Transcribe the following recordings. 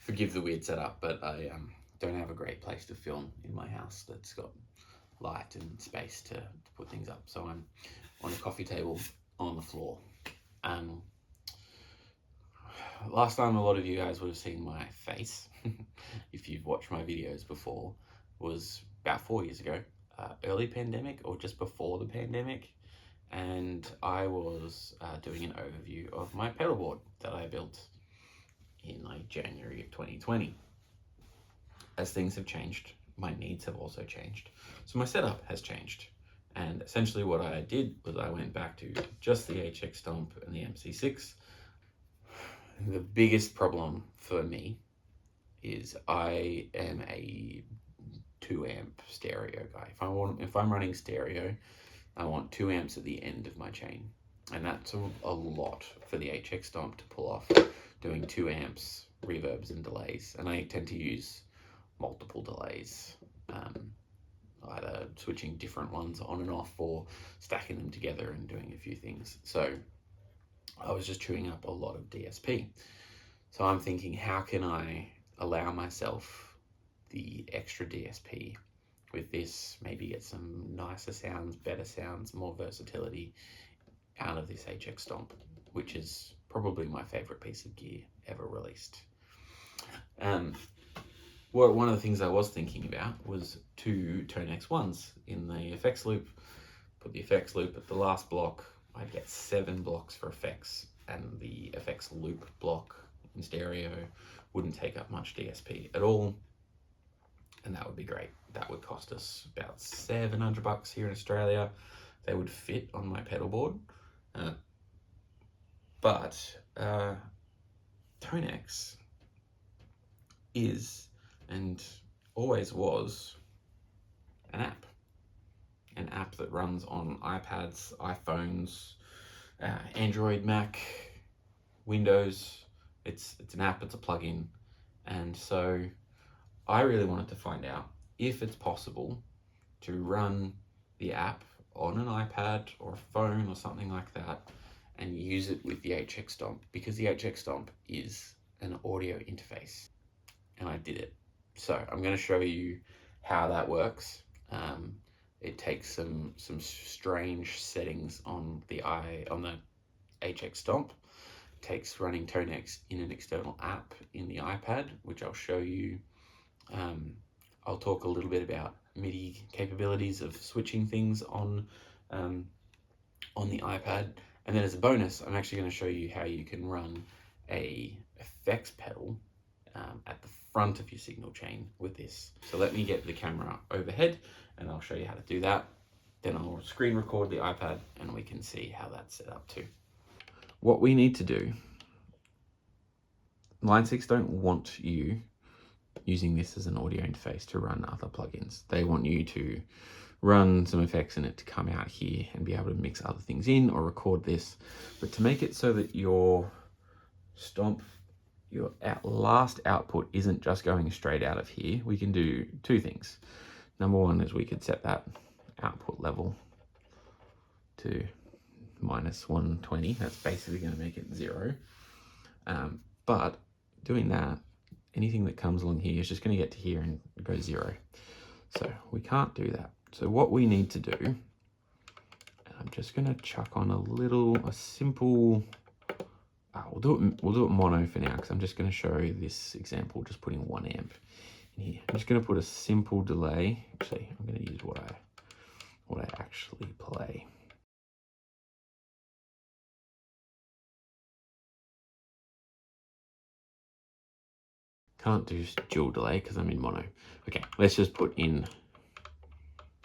Forgive the weird setup, but I don't have a great place to film in my house that's got light and space to put things up. So I'm on a coffee table on the floor. Last time a lot of you guys would have seen my face, if you've watched my videos before, was about 4 years ago, early pandemic or just before the pandemic. And I was doing an overview of my pedalboard that I built in like January of 2020. As things have changed, my needs have also changed. So my setup has changed. And essentially what I did was I went back to just the HX Stomp and the MC6. The biggest problem for me is I am a 2 amp stereo guy. If I'm running stereo, I want 2 amps at the end of my chain. And that's a lot for the HX Stomp to pull off, doing 2 amps, reverbs and delays. And I tend to use multiple delays, either switching different ones on and off or stacking them together and doing a few things. So I was just chewing up a lot of DSP. So I'm thinking, how can I allow myself the extra DSP with this, maybe get some nicer sounds, better sounds, more versatility out of this HX Stomp, which is probably my favorite piece of gear ever released. Well, one of the things I was thinking about was 2 ToneX ones in the effects loop. Put the effects loop at the last block. I'd get 7 blocks for effects, and the effects loop block in stereo wouldn't take up much DSP at all, and that would be great. That would cost us about $700 here in Australia. They would fit on my pedalboard, but ToneX is and always was an app that runs on iPads, iPhones, Android, Mac, Windows. It's an app, it's a plugin. And so I really wanted to find out if it's possible to run the app on an iPad or a phone or something like that and use it with the HX Stomp, because the HX Stomp is an audio interface. And I did it. So I'm going to show you how that works. It takes some strange settings on the HX Stomp. It takes running ToneX in an external app in the iPad, which I'll show you. I'll talk a little bit about MIDI capabilities of switching things on the iPad. And then as a bonus, I'm actually going to show you how you can run a effects pedal at the front of your signal chain with this. So let me get the camera overhead and I'll show you how to do that. Then I'll screen record the iPad and we can see how that's set up too. What we need to do, Line 6 don't want you using this as an audio interface to run other plugins. They want you to run some effects in it to come out here and be able to mix other things in or record this. But to make it so that your Stomp, your last output isn't just going straight out of here, we can do 2 things. Number one is we could set that output level to -120. That's basically going to make it 0. But doing that, anything that comes along here is just going to get to here and go 0. So we can't do that. So what we need to do, I'm just going to chuck on a simple, we'll do it mono for now, because I'm just going to show this example, just putting 1 amp in here. I'm just going to put a simple delay. Actually, I'm going to use what I actually play. Can't do dual delay because I'm in mono. Okay, let's just put in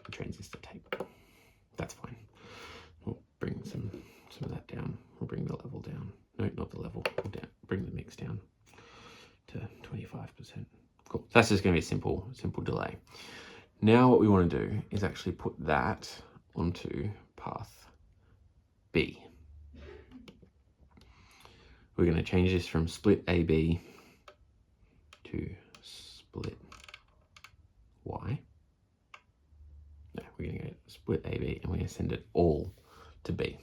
the transistor tape. That's fine. We'll bring some of that down. We'll bring the level down. No, not the level. We'll bring the mix down to 25%. Cool. That's just going to be a simple delay. Now what we want to do is actually put that onto path B. We're going to change this from split AB to split Y. No, we're going to go split AB and we're going to send it all to B.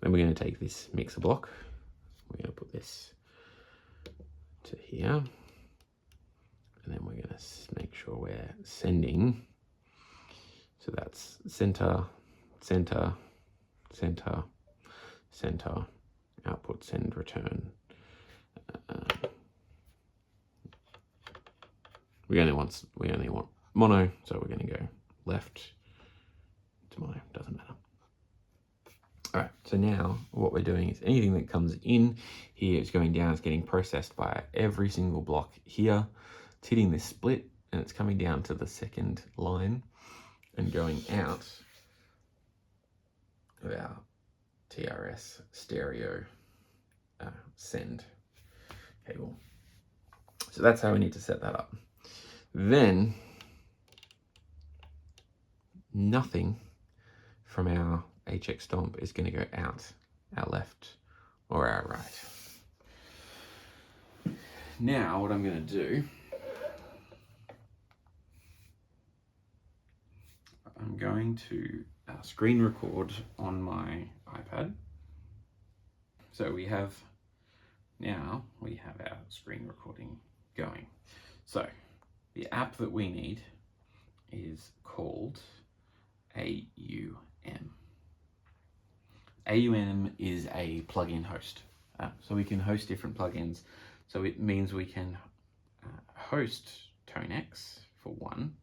Then we're going to take this mixer block. We're going to put this to here. And then we're going to make sure we're sending. So that's center, center, center, center, output, send, return. We only want mono, so we're going to go left to mono, doesn't matter. All right, so now what we're doing is anything that comes in here is going down, it's getting processed by every single block here. It's hitting this split and it's coming down to the second line and going out of our TRS stereo send cable. So that's how we need to set that up. Then nothing from our HX Stomp is going to go out our left or our right. Now what I'm going to do, I'm going to screen record on my iPad. So we have our screen recording going. So the app that we need is called AUM. AUM is a plugin host. So we can host different plugins. So it means we can host ToneX for one.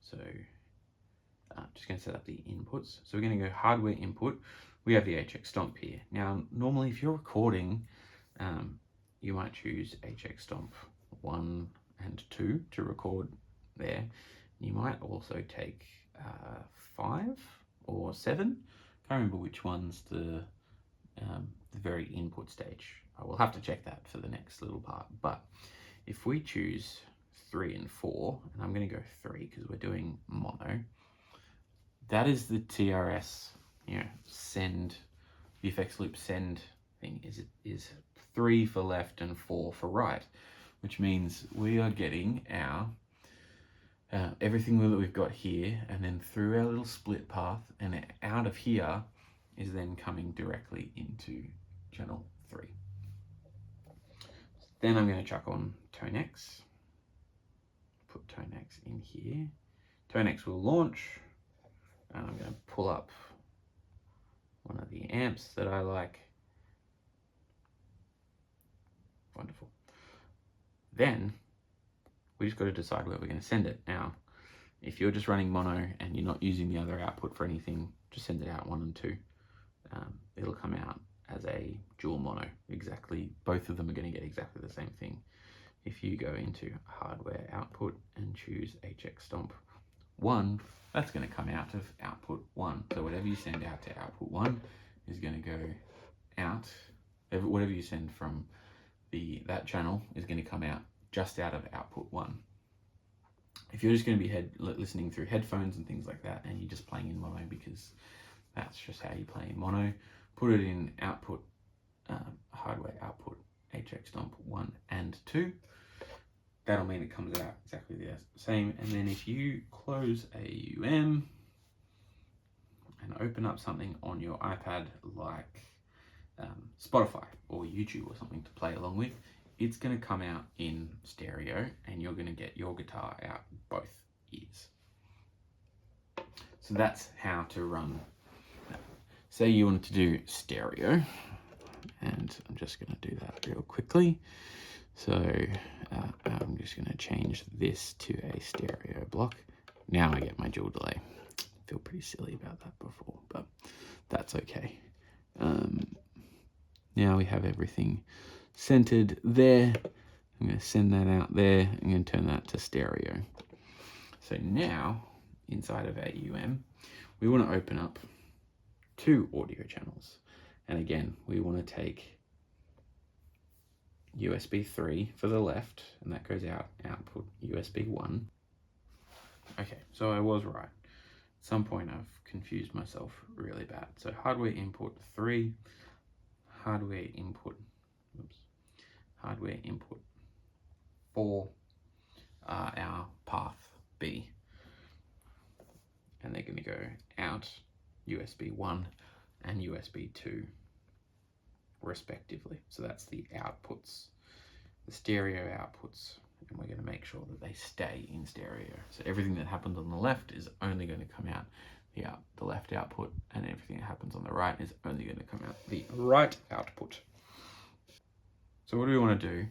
So just going to set up the inputs. So we're going to go hardware input. We have the HX Stomp here. Now, normally if you're recording, you might choose HX Stomp 1 and 2 to record there. You might also take 5 or 7. Can't remember which one's the very input stage. I will have to check that for the next little part. But if we choose 3 and 4, and I'm going to go 3 because we're doing mono, that is the TRS, send, the effects loop send thing is 3 for left and 4 for right, which means we are getting our everything that we've got here, and then through our little split path, and out of here is then coming directly into channel 3. Then I'm going to chuck on ToneX, put ToneX in here. ToneX will launch, and I'm going to pull up one of the amps that I like. Wonderful. Then we just got to decide where we're going to send it. Now, if you're just running mono and you're not using the other output for anything, just send it out 1 and 2. It'll come out as a dual mono. Exactly, both of them are going to get exactly the same thing. If you go into hardware output and choose HX Stomp 1, that's going to come out of output 1. So whatever you send out to output 1 is going to go out. Whatever you send from that channel is going to come out just out of output 1. If you're just going to be listening through headphones and things like that, and you're just playing in mono because that's just how you play in mono, put it in output, hardware output, HX Stomp 1 and 2. That'll mean it comes out exactly the same. And then if you close AUM and open up something on your iPad like Spotify or YouTube or something to play along with, it's going to come out in stereo, and you're going to get your guitar out both ears. So that's how to run. Say you wanted to do stereo, and I'm just going to do that real quickly. So I'm just going to change this to a stereo block. Now I get my dual delay. I feel pretty silly about that before, but that's okay. Now we have everything centered there. I'm going to send that out there. I'm going to turn that to stereo. So now inside of AUM, we want to open up 2 audio channels. And again, we want to take USB 3 for the left, and that goes out output USB 1. Okay, so I was right. At some point I've confused myself really bad. So hardware input 3, hardware input 4 are our path B. And they're going to go out USB 1 and USB 2 respectively. So that's the outputs. the stereo outputs, and we're going to make sure that they stay in stereo. So everything that happens on the left is only going to come out the left output, and everything that happens on the right is only going to come out the right output. So what do we want to do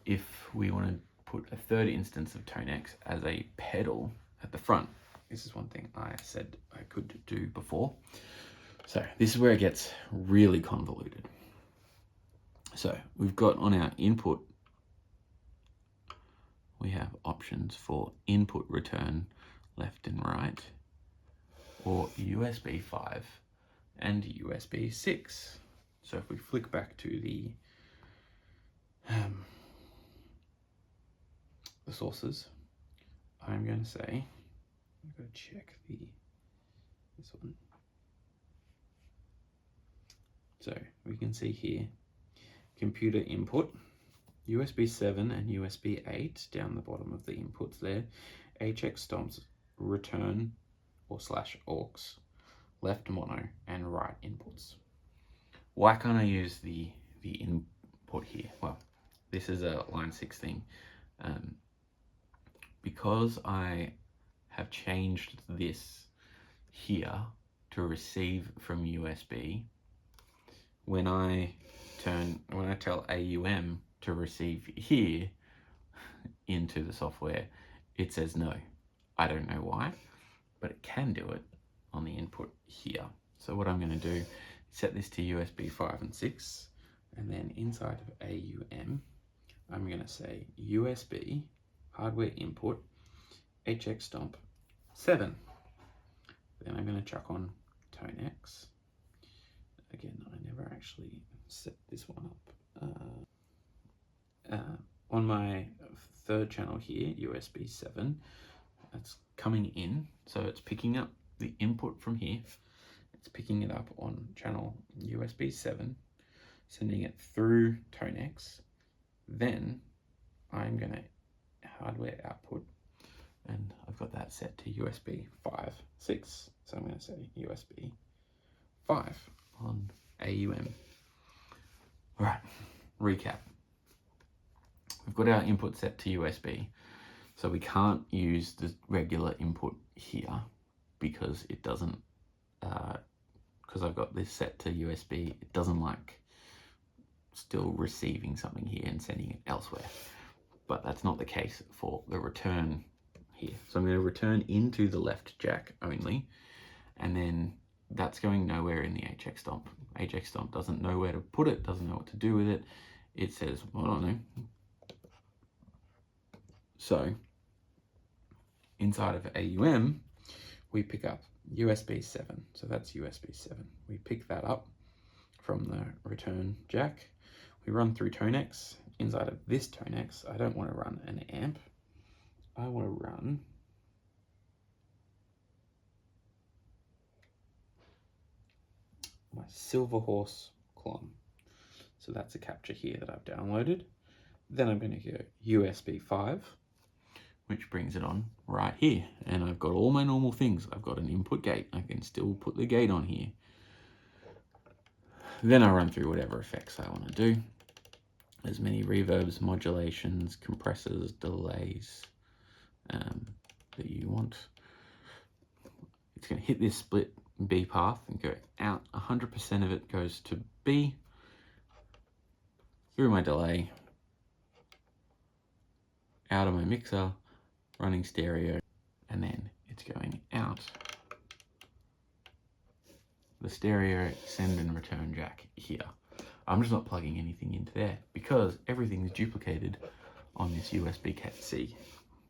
if we want to put a third instance of ToneX as a pedal at the front? This is one thing I said I could do before. So this is where it gets really convoluted. So we've got on our input, we have options for input return left and right, or USB 5 and USB 6. So if we flick back to the sources, I'm going to say, I've got to check this one. So we can see here, computer input, USB 7 and USB 8 down the bottom of the inputs there, HX Stomp's return or /aux, left mono and right inputs. Why can't I use the input here? Well, this is a line 6 thing. Because I have changed this here to receive from USB, when I tell AUM to receive here into the software, it says no. I don't know why, but it can do it on the input here. So what I'm going to do, set this to USB 5 and 6, and then inside of AUM, I'm going to say USB hardware input HX Stomp 7. Then I'm going to chuck on ToneX. Again, I never actually set this one up. On my third channel here, USB 7, that's coming in, so it's picking up the input from here. It's picking it up on channel USB 7, sending it through ToneX. Then I'm going to hardware output, and I've got that set to USB 5, 6. So I'm going to say USB 5 on AUM. All right, recap. We've got our input set to USB, so we can't use the regular input here because it doesn't, because I've got this set to USB, it doesn't like still receiving something here and sending it elsewhere. But that's not the case for the return here. So I'm going to return into the left jack only, and then that's going nowhere in the HX Stomp. HX Stomp doesn't know where to put it, doesn't know what to do with it. It says, well, I don't know. So inside of AUM, we pick up USB 7. So that's USB 7. We pick that up from the return jack. We run through ToneX. Inside of this ToneX, I don't want to run an amp. I want to run my Silverhorse clone. So that's a capture here that I've downloaded. Then I'm going to go USB 5, which brings it on right here. And I've got all my normal things. I've got an input gate. I can still put the gate on here. Then I run through whatever effects I want to do. As many reverbs, modulations, compressors, delays that you want. It's going to hit this split B path and go out. 100% of it goes to B through my delay, out of my mixer, running stereo, and then it's going out the stereo send and return jack here. I'm just not plugging anything into there because everything is duplicated on this USB-C,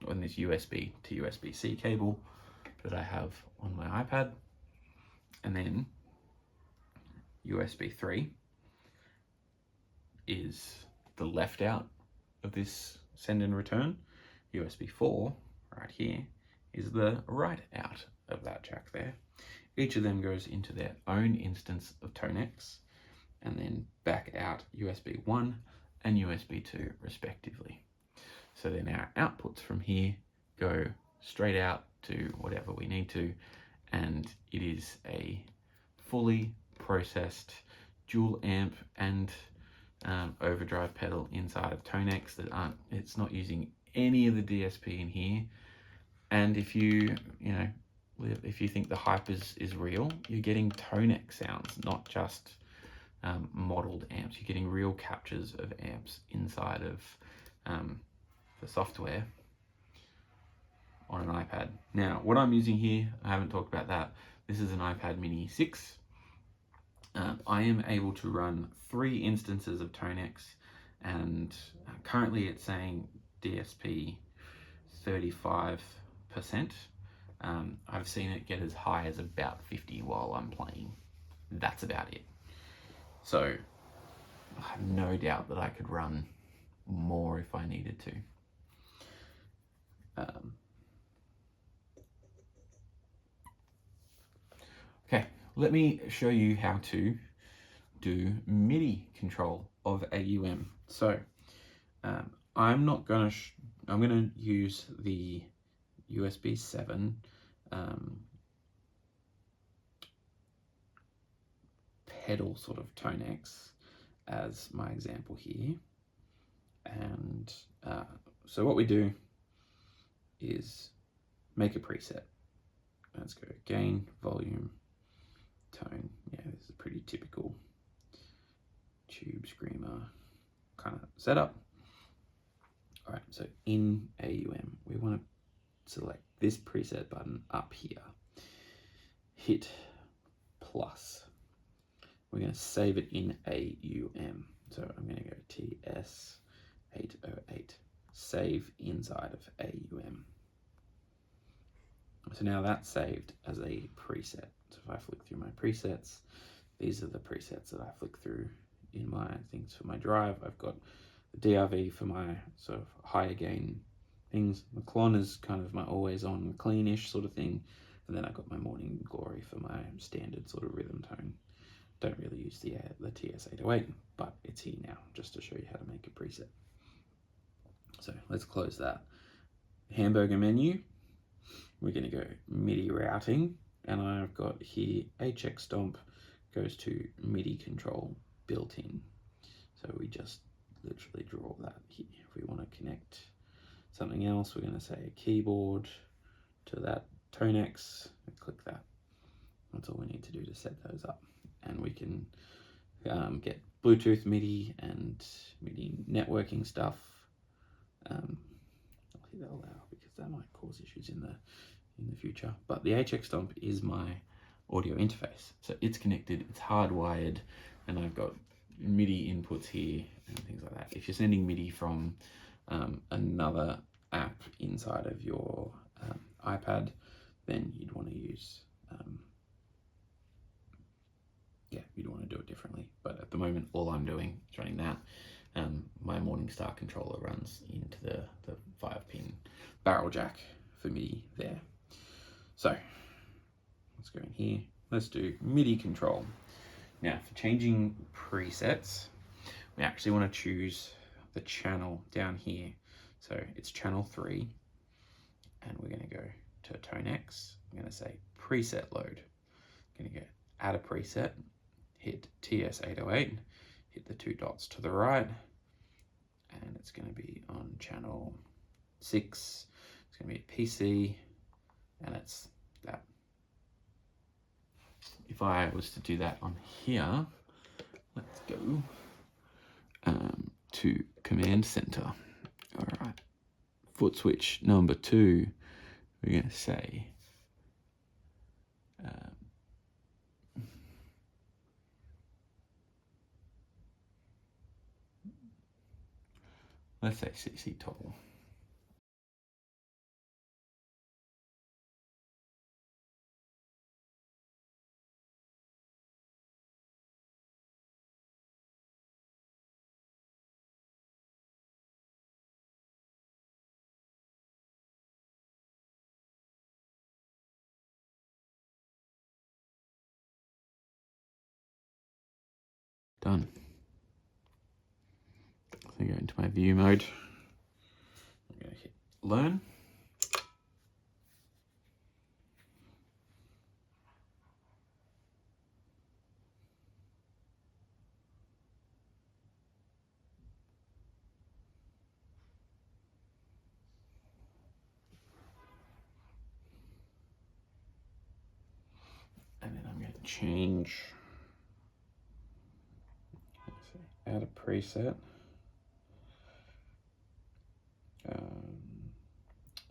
on this USB to USB-C cable that I have on my iPad. And then USB 3 is the left out of this send and return. USB 4 right here is the right out of that jack there. Each of them goes into their own instance of ToneX and then back out USB 1 and USB 2 respectively. So then our outputs from here go straight out to whatever we need to, and it is a fully processed dual amp and overdrive pedal inside of ToneX that aren't, it's not using any of the DSP in here. And if you think the hype is real, you're getting ToneX sounds, not just modeled amps. You're getting real captures of amps inside of the software on an iPad. Now, what I'm using here, I haven't talked about that. This is an iPad mini 6. I am able to run 3 instances of ToneX, and currently it's saying DSP 35%. I've seen it get as high as about 50 while I'm playing. That's about it. So I have no doubt that I could run more if I needed to. Okay, let me show you how to do MIDI control of AUM. So I'm gonna use the USB 7 pedal sort of ToneX as my example here. And so what we do is make a preset. Let's go gain, volume, tone. Yeah, this is a pretty typical tube screamer kind of setup. All right, so in AUM, we want to select this preset button up here. Hit plus. We're going to save it in AUM. So I'm going to go TS808, save inside of AUM. So now that's saved as a preset. So if I flick through my presets, these are the presets that I flick through in my things for my drive. I've got the DRV for my sort of higher gain things. The clon is kind of my always on cleanish sort of thing. And then I've got my morning glory for my standard sort of rhythm tone. Don't really use the TS808, but it's here now just to show you how to make a preset. So let's close that. Hamburger menu. We're going to go MIDI routing, and I've got here HX Stomp goes to MIDI control built in. So we just literally draw that here. If we want to connect something else, we're going to say a keyboard to that ToneX and click that. That's all we need to do to set those up. And we can get Bluetooth MIDI and MIDI networking stuff. I'll hit that allow because that might cause issues in the future. But the HX Stomp is my audio interface. So it's connected, it's hardwired, and I've got MIDI inputs here and things like that. If you're sending MIDI from another app inside of your iPad, then you'd want to use you'd want to do it differently. But at the moment, all I'm doing is running that. My Morningstar controller runs into the 5-pin barrel jack for MIDI there. So let's go in here. Let's do MIDI control. Now for changing presets, we actually want to choose the channel down here. So it's channel 3, and we're going to go to ToneX. I'm going to say preset load. I'm going to go add a preset, hit TS808, hit the 2 dots to the right, and it's going to be on channel 6. It's going to be a PC, and it's that. If I was to do that on here, let's go to command center. All right, foot switch number 2, we're going to say let's say CC toggle. Done. I go into my view mode. I'm going to hit learn. change, add a preset,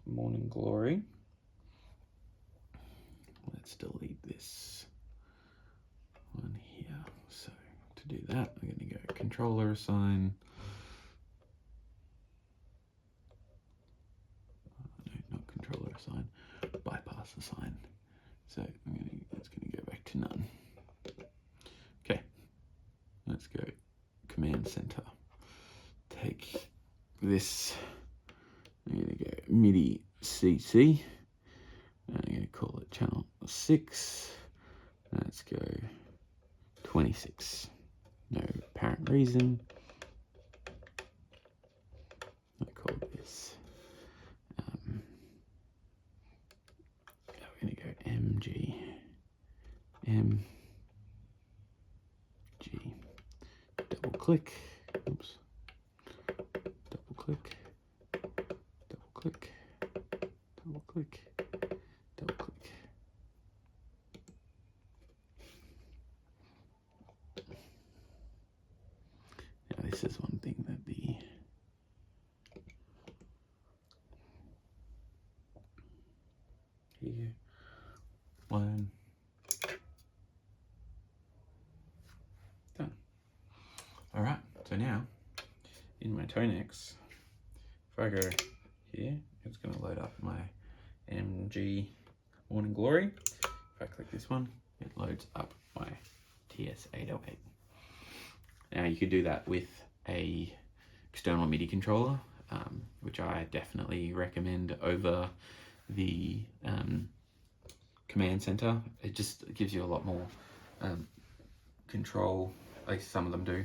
Morning Glory. Let's delete this one here. So to do that, I'm going to go controller assign. No, not controller assign, bypass assign. So it's going to go back to none. Okay, let's go command center. Take this. I'm going to go MIDI CC. I'm going to call it channel 6. Let's go 26. No apparent reason. I call this. We're going to go MG. MG. Double click. Oops. Double click. Double click. Double click. Double click. Now this is one thing that the here one done. All right, so now in my ToneX, if I go here, it's going to load up my MG Morning Glory. If I click this one, it loads up my TS808. Now you could do that with a external MIDI controller, which I definitely recommend over the command center. It just gives you a lot more control. At least some of them do.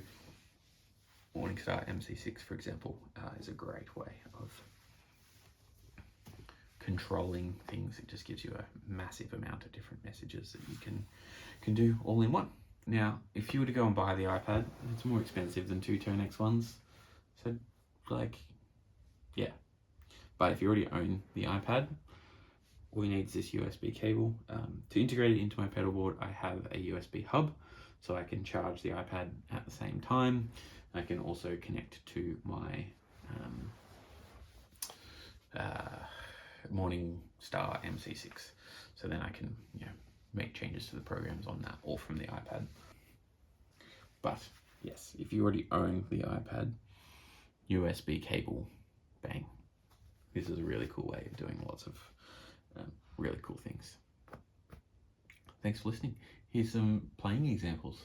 Morningstar MC6, for example, is a great way of controlling things. It just gives you a massive amount of different messages that you can do all in one. Now, if you were to go and buy the iPad, it's more expensive than 2 ToneX ones. So, like, yeah. But if you already own the iPad, all you need is this USB cable. To integrate it into my pedalboard, I have a USB hub, so I can charge the iPad at the same time. I can also connect to my Morningstar MC6. So then I can, make changes to the programs on that, or from the iPad. But yes, if you already own the iPad, USB cable, bang. This is a really cool way of doing lots of really cool things. Thanks for listening. Here's some playing examples.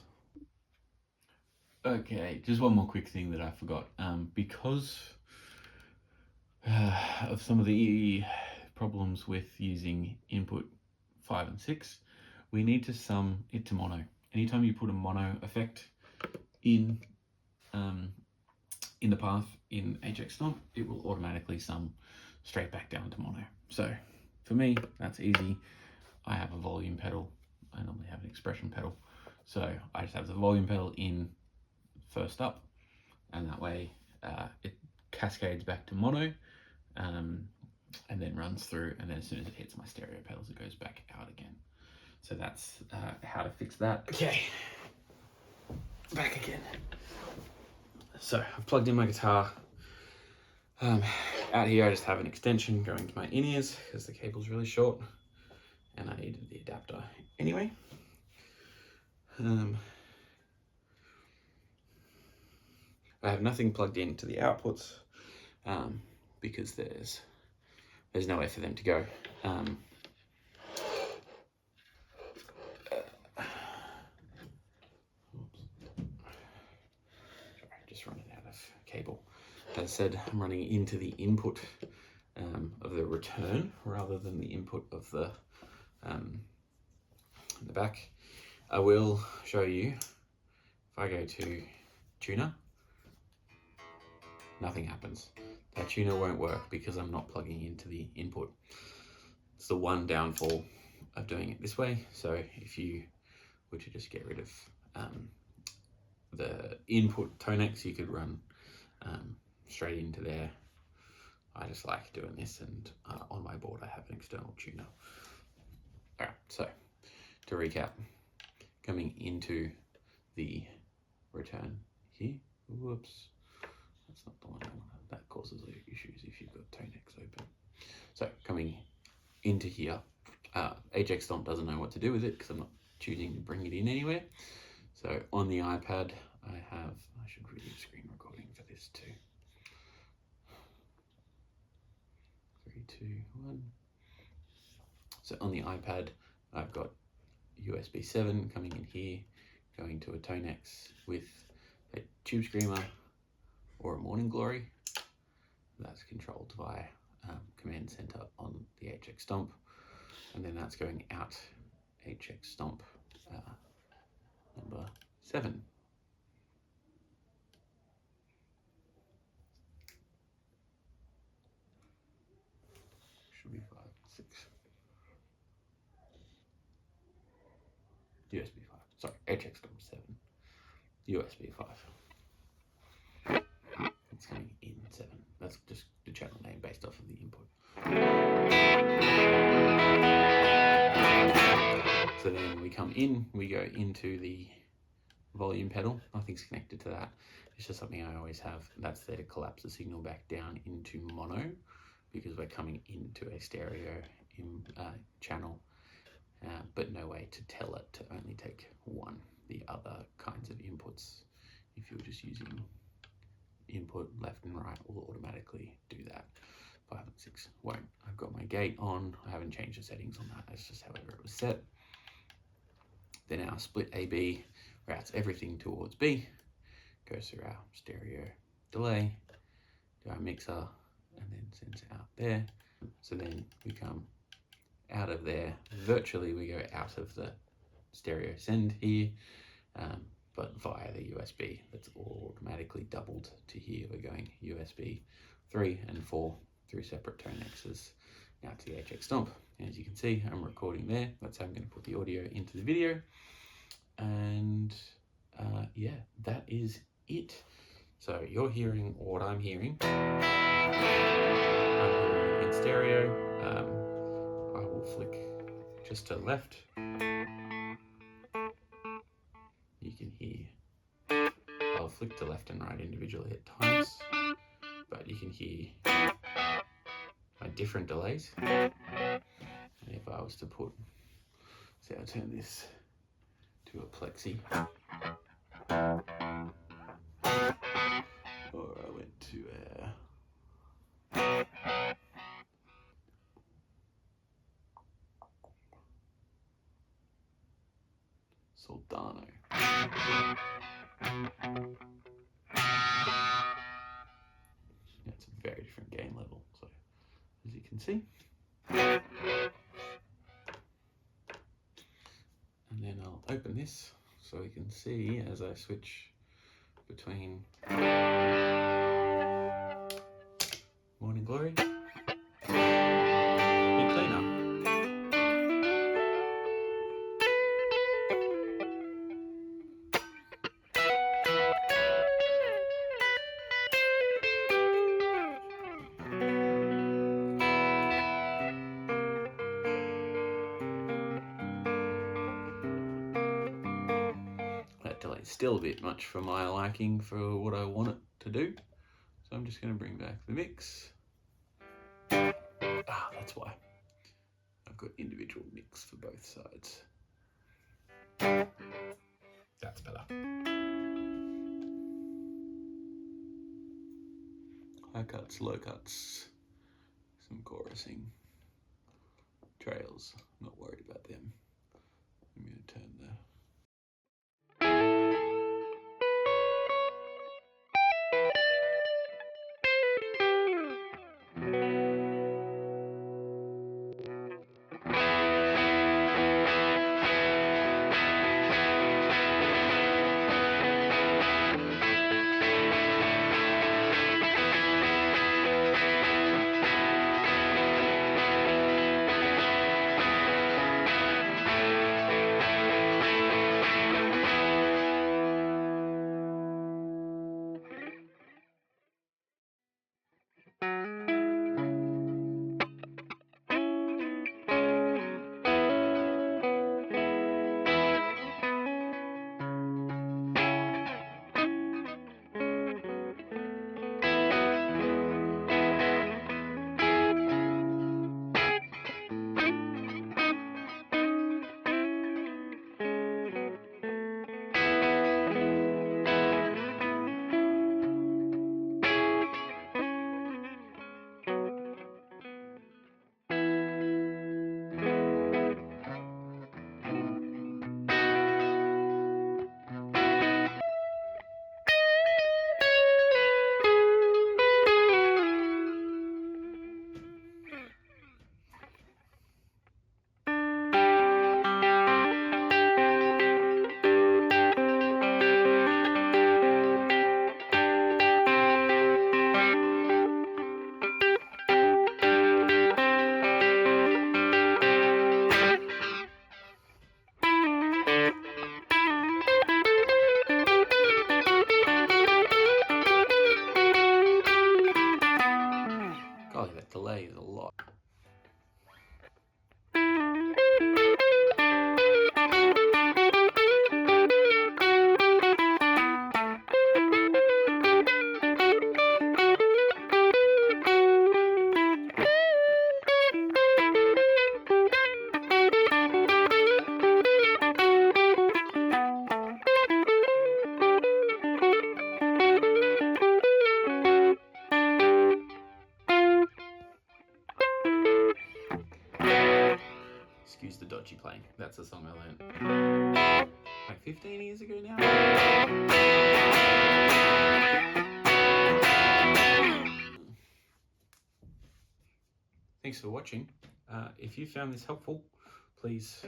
Okay, just one more quick thing that I forgot. Because of some of the problems with using input 5 and 6, we need to sum it to mono. Anytime you put a mono effect in the path in HX Stomp, it will automatically sum straight back down to mono. So for me, that's easy. I have a volume pedal. I normally have an expression pedal. So I just have the volume pedal in first up, and that way it cascades back to mono, and then runs through, and then as soon as it hits my stereo pedals, it goes back out again. So that's how to fix that. Okay, back again. So I've plugged in my guitar. Out here I just have an extension going to my in-ears because the cable's really short and I needed the adapter anyway. I have nothing plugged into the outputs because there's nowhere for them to go. Just running out of cable. As I said, I'm running into the input of the return rather than the input of the back. I will show you if I go to tuner, nothing happens. That tuner won't work because I'm not plugging into the input. It's the one downfall of doing it this way. So if you were to just get rid of the input ToneX, you could run straight into there. I just like doing this, and on my board I have an external tuner. Alright, so to recap, coming into the return here. Whoops, that's not the one I want. That causes issues if you've got ToneX open. So coming into here, HX Stomp doesn't know what to do with it because I'm not choosing to bring it in anywhere. So on the iPad, I should really do screen recording for this too. 3, 2, 1. So on the iPad, I've got USB 7 coming in here, going to a ToneX with a Tube Screamer or a Morning Glory. That's controlled by Command Center on the HX Stomp, and then that's going out HX Stomp number 7. Should be 5, 6. USB 5. Sorry, HX Stomp 7. USB 5. It's coming in 7. That's just the channel name based off of the input. So then we come in, we go into the volume pedal. Nothing's connected to that. It's just something I always have. That's there to collapse the signal back down into mono because we're coming into a stereo channel, but no way to tell it to only take one. The other kinds of inputs, if you're just using input left and right, will automatically do that. 5 and 6 won't. I've got my gate on. I haven't changed the settings on that. That's just however it was set. Then our split AB routes everything towards B, goes through our stereo delay to our mixer, and then sends out there. So then we come out of there. Virtually we go out of the stereo send here, but via the USB. That's automatically doubled to here. We're going USB 3 and 4 through separate ToneXs now to the HX Stomp. As you can see, I'm recording there. That's how I'm going to put the audio into the video. And yeah, that is it. So you're hearing what I'm hearing. I'm hearing in stereo. I will flick just to the left. You can hear. I'll flick to left and right individually at times, but you can hear my different delays. And if I was to put, say I'll turn this to a plexi, or I went to Soldano. That's a very different gain level. So as you can see, and then I'll open this so we can see as I switch between Morning Glory, bit cleaner. That delay's still a bit much for my liking for what I want it to do. So I'm just going to bring back the mix. That's why. I've got individual mix for both sides. That's better. High cuts, low cuts, some chorusing, trails, not worried about them. I'm going to turn the lot. Excuse the dodgy playing. That's a song I learned like 15 years ago now. Thanks for watching. If you found this helpful, please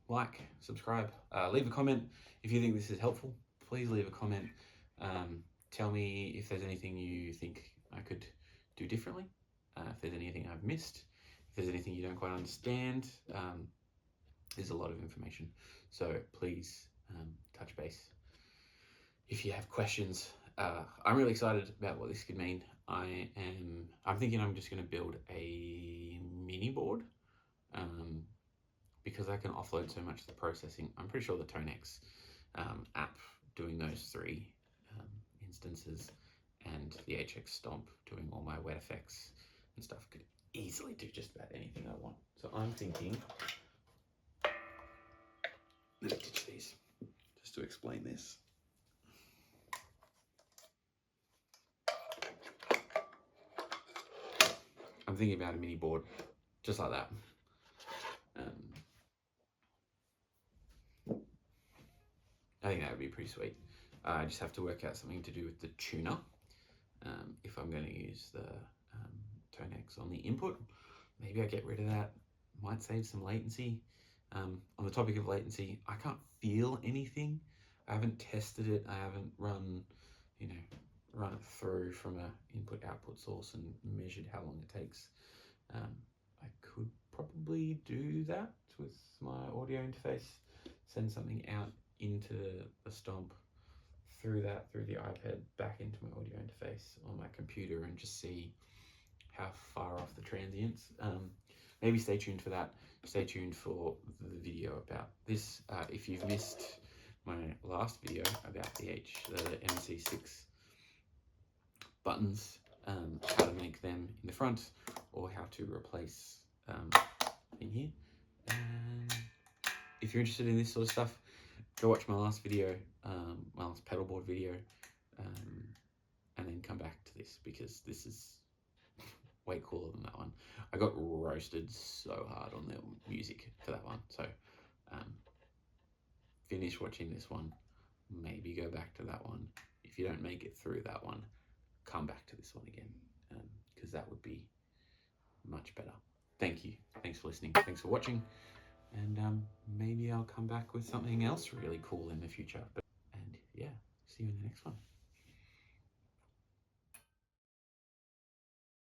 like, subscribe, leave a comment. If you think this is helpful, please leave a comment. Tell me if there's anything you think I could do differently, if there's anything I've missed, if there's anything you don't quite understand. There's a lot of information, so please touch base if you have questions. I'm really excited about what this could mean. I'm thinking I'm just going to build a mini board, because I can offload so much of the processing. I'm pretty sure the ToneX app doing those 3 instances and the HX Stomp doing all my wet effects and stuff could easily do just about anything I want. So I'm thinking, let me ditch these just to explain this. I'm thinking about a mini board just like that. I think that would be pretty sweet. I just have to work out something to do with the tuner. If I'm going to use the ToneX on the input, maybe I get rid of that. Might save some latency. On the topic of latency, I can't feel anything. I haven't tested it. I haven't run it through from a input output source and measured how long it takes. I could probably do that with my audio interface, send something out into the Stomp, through the iPad back into my audio interface on my computer, and just see how far off the transients. Maybe stay tuned for that. Stay tuned for the video about this. If you've missed my last video about the MC6 buttons, how to make them in the front, or how to replace in here. If you're interested in this sort of stuff, go watch my last video, my last pedalboard video, and then come back to this, because this is way cooler than that one. I got roasted so hard on the music for that one. So finish watching this one, maybe go back to that one. If you don't make it through that one, come back to this one again, because that would be much better. Thank you. Thanks for listening. Thanks for watching. And maybe I'll come back with something else really cool in the future. And yeah, see you in the next one.